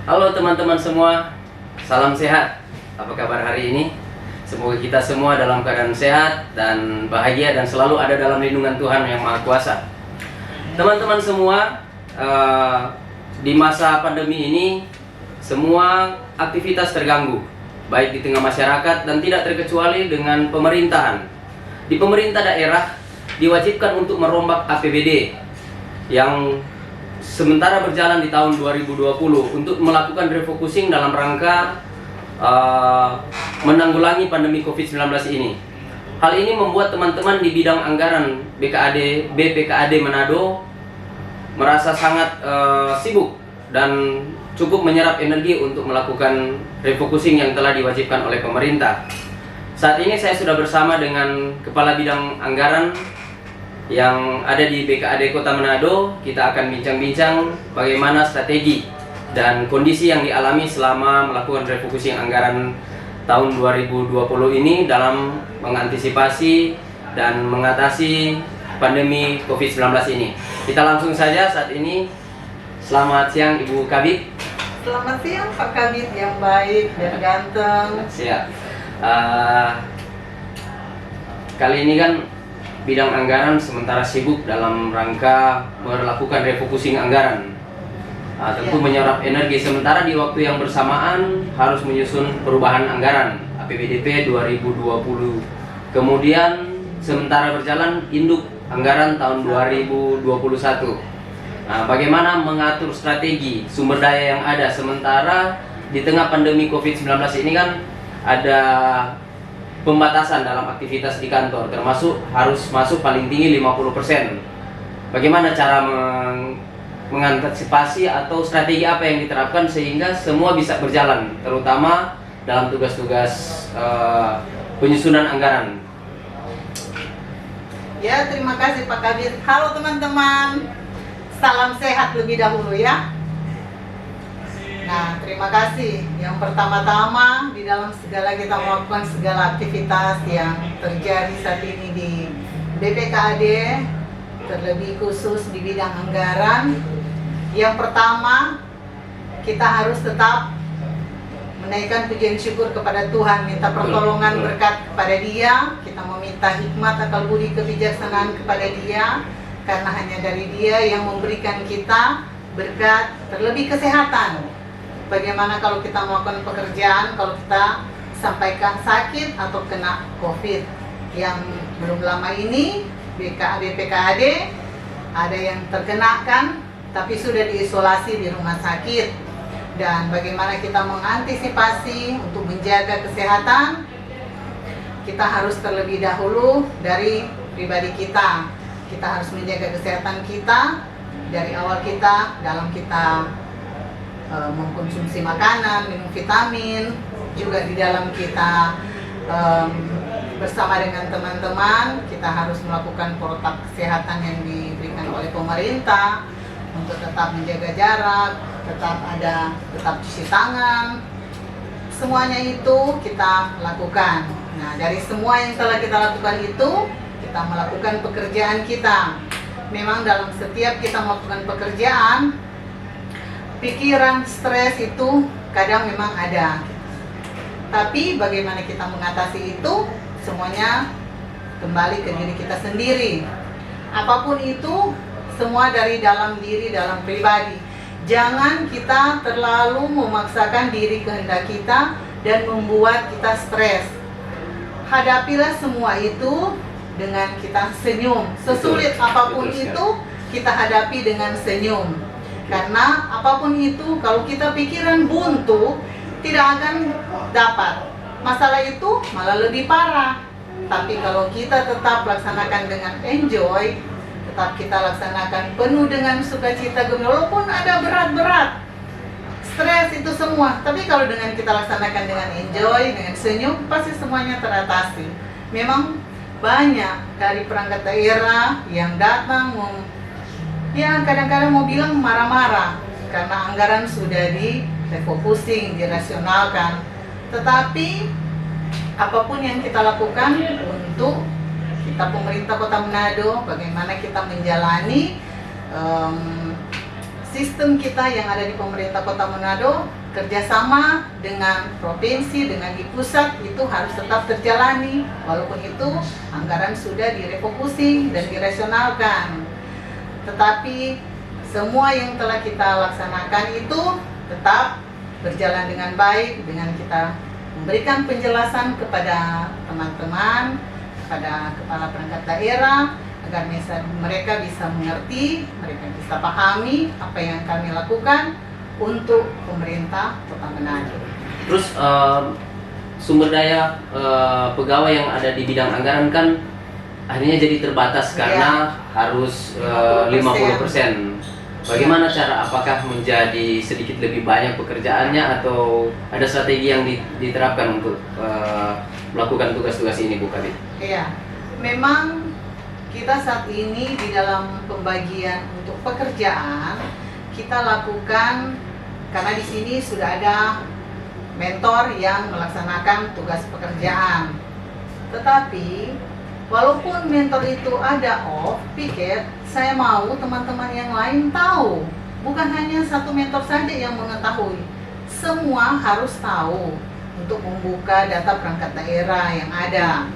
Halo teman-teman semua, salam sehat. Apa kabar hari ini? Semoga kita semua dalam keadaan sehat dan bahagia dan selalu ada dalam lindungan Tuhan yang Maha Kuasa. Teman-teman semua, di masa pandemi ini semua aktivitas terganggu, baik di tengah masyarakat dan tidak terkecuali dengan pemerintahan. Di pemerintah daerah diwajibkan untuk merombak APBD yang sementara berjalan di tahun 2020 untuk melakukan refocusing dalam rangka menanggulangi pandemi COVID-19 ini. Hal ini membuat teman-teman di bidang anggaran BPKAD Manado merasa sangat sibuk dan cukup menyerap energi untuk melakukan refocusing yang telah diwajibkan oleh pemerintah. Saat ini saya sudah bersama dengan Kepala Bidang Anggaran yang ada di BKAD Kota Manado. Kita akan bincang-bincang bagaimana strategi dan kondisi yang dialami selama melakukan refocusing anggaran tahun 2020 ini dalam mengantisipasi dan mengatasi pandemi COVID-19 ini. Kita langsung saja saat ini. Selamat siang Ibu Kabid. Selamat siang Pak Kabid yang baik dan ganteng. Siap. Kali ini kan bidang anggaran sementara sibuk dalam rangka melakukan refocusing anggaran. Tentu menyerap energi, sementara di waktu yang bersamaan harus menyusun perubahan anggaran APBDP 2020. Kemudian sementara berjalan induk anggaran tahun 2021. Bagaimana mengatur strategi sumber daya yang ada sementara di tengah pandemi COVID-19 ini kan ada pembatasan dalam aktivitas di kantor, termasuk harus masuk paling tinggi 50%. Bagaimana cara mengantisipasi atau strategi apa yang diterapkan sehingga semua bisa berjalan, terutama dalam tugas-tugas penyusunan anggaran? Ya, terima kasih Pak Kabid. Halo teman-teman, salam sehat lebih dahulu ya. Nah, terima kasih. Yang pertama-tama, di dalam segala kita melakukan segala aktivitas yang terjadi saat ini di BPKAD, terlebih khusus di bidang anggaran. Yang pertama, kita harus tetap menaikkan pujian syukur kepada Tuhan, minta pertolongan berkat kepada Dia. Kita meminta hikmat, akal budi, kebijaksanaan kepada Dia, karena hanya dari Dia yang memberikan kita berkat, terlebih kesehatan. Bagaimana kalau kita melakukan pekerjaan, kalau kita sampaikan sakit atau kena COVID? Yang belum lama ini BPKAD ada yang terkena kan, tapi sudah diisolasi di rumah sakit. Dan bagaimana kita mengantisipasi untuk menjaga kesehatan? Kita harus terlebih dahulu dari pribadi kita. Kita harus menjaga kesehatan kita dari awal kita, dalam kita mengkonsumsi makanan, minum vitamin, juga di dalam kita bersama dengan teman-teman, kita harus melakukan protokol kesehatan yang diberikan oleh pemerintah untuk tetap menjaga jarak, tetap cuci tangan. Semuanya itu kita lakukan. Nah, dari semua yang telah kita lakukan itu, kita melakukan pekerjaan kita. Memang dalam setiap kita melakukan pekerjaan, pikiran, stres itu kadang memang ada. Tapi bagaimana kita mengatasi itu, semuanya kembali ke diri kita sendiri. Apapun itu, semua dari dalam diri, dalam pribadi. Jangan kita terlalu memaksakan diri kehendak kita dan membuat kita stres. Hadapilah semua itu dengan kita senyum. Sesulit apapun itu, kita hadapi dengan senyum. Karena apapun itu, kalau kita pikiran buntu, tidak akan dapat. Masalah itu malah lebih parah. Tapi kalau kita tetap laksanakan dengan enjoy, tetap kita laksanakan penuh dengan sukacita, walaupun ada berat-berat, stres itu semua. Tapi kalau dengan kita laksanakan dengan enjoy, dengan senyum, pasti semuanya teratasi. Memang banyak dari perangkat daerah yang datang ya kadang-kadang mau bilang marah-marah karena anggaran sudah refocusing, dirasionalkan. Tetapi apapun yang kita lakukan untuk kita pemerintah Kota Manado, bagaimana kita menjalani sistem kita yang ada di pemerintah Kota Manado kerjasama dengan provinsi, dengan di pusat itu harus tetap terjalani walaupun itu anggaran sudah direfocusing dan dirasionalkan. Tetapi semua yang telah kita laksanakan itu tetap berjalan dengan baik dengan kita memberikan penjelasan kepada teman-teman, kepada kepala perangkat daerah agar mereka bisa mengerti, mereka bisa pahami apa yang kami lakukan untuk pemerintah Kota Manado. Terus sumber daya pegawai yang ada di bidang anggaran kan akhirnya jadi terbatas karena harus 50%. Bagaimana cara, apakah menjadi sedikit lebih banyak pekerjaannya atau ada strategi yang diterapkan untuk melakukan tugas-tugas ini, Bu Kabid? Iya, memang kita saat ini di dalam pembagian untuk pekerjaan kita lakukan karena di sini sudah ada mentor yang melaksanakan tugas pekerjaan. Tetapi walaupun mentor itu ada off piket, saya mau teman-teman yang lain tahu. Bukan hanya satu mentor saja yang mengetahui. Semua harus tahu untuk membuka data perangkat daerah yang ada.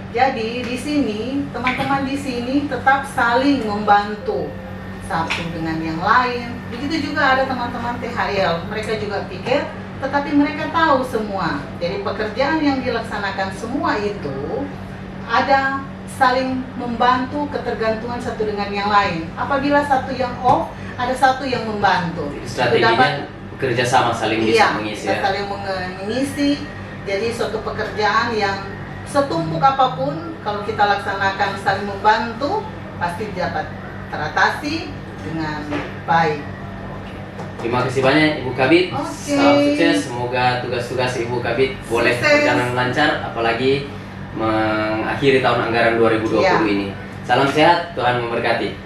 Jadi di sini teman-teman di sini tetap saling membantu satu dengan yang lain. Begitu juga ada teman-teman THL, mereka juga piket, tetapi mereka tahu semua. Jadi pekerjaan yang dilaksanakan semua itu ada saling membantu, ketergantungan satu dengan yang lain. Apabila satu yang off, ada satu yang membantu. Strateginya bekerja sama, saling bisa mengisi. Iya, saling mengisi. Jadi suatu pekerjaan yang setumpuk apapun, kalau kita laksanakan saling membantu, pasti dapat teratasi dengan baik. Terima kasih banyak Ibu Kabid. Salam sukses. Semoga tugas-tugas Ibu Kabid boleh berjalan lancar, apalagi mengakhiri tahun anggaran 2020 ini. Salam sehat, Tuhan memberkati.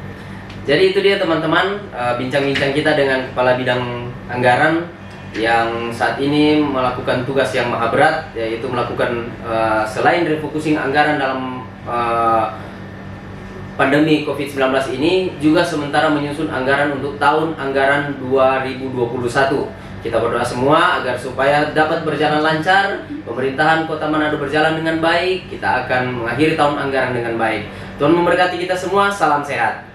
Jadi itu dia teman-teman, bincang-bincang kita dengan Kepala Bidang Anggaran yang saat ini melakukan tugas yang maha berat, yaitu melakukan selain refocusing anggaran dalam pandemi COVID-19 ini, juga sementara menyusun anggaran untuk tahun anggaran 2021. Kita berdoa semua agar supaya dapat berjalan lancar, pemerintahan Kota Manado berjalan dengan baik, kita akan mengakhiri tahun anggaran dengan baik. Tuhan memberkati kita semua, salam sehat.